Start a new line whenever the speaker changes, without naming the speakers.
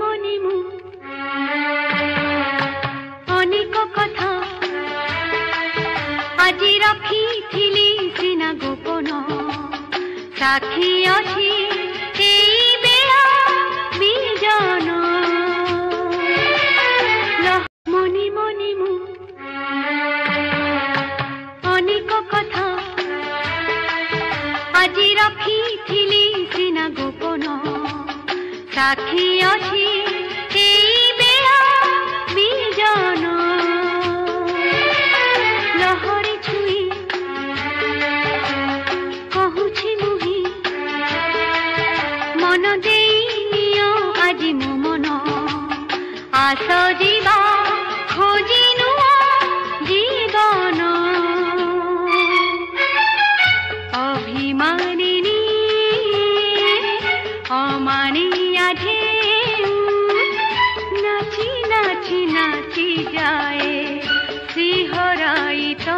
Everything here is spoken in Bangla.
মনে মু অনেক কথা আজি রখিথিলি সিনা গোপন সাক্ষী অছি এই বেলা বিজন মনে মনে মু অনেক কথা আজি রখিথিলি সিনা গোপন সাক্ষী অছি এই বেলা বিজন লহরে ছুঁই কহুছি মুহি মন দেই নিও আজি মো মন আস ଯିବା খোঁজি নুয়া জীবন অভিমানিনী অমানিয়া ঢেউ নাচি নাচি নাচি যায় শিহরাই তো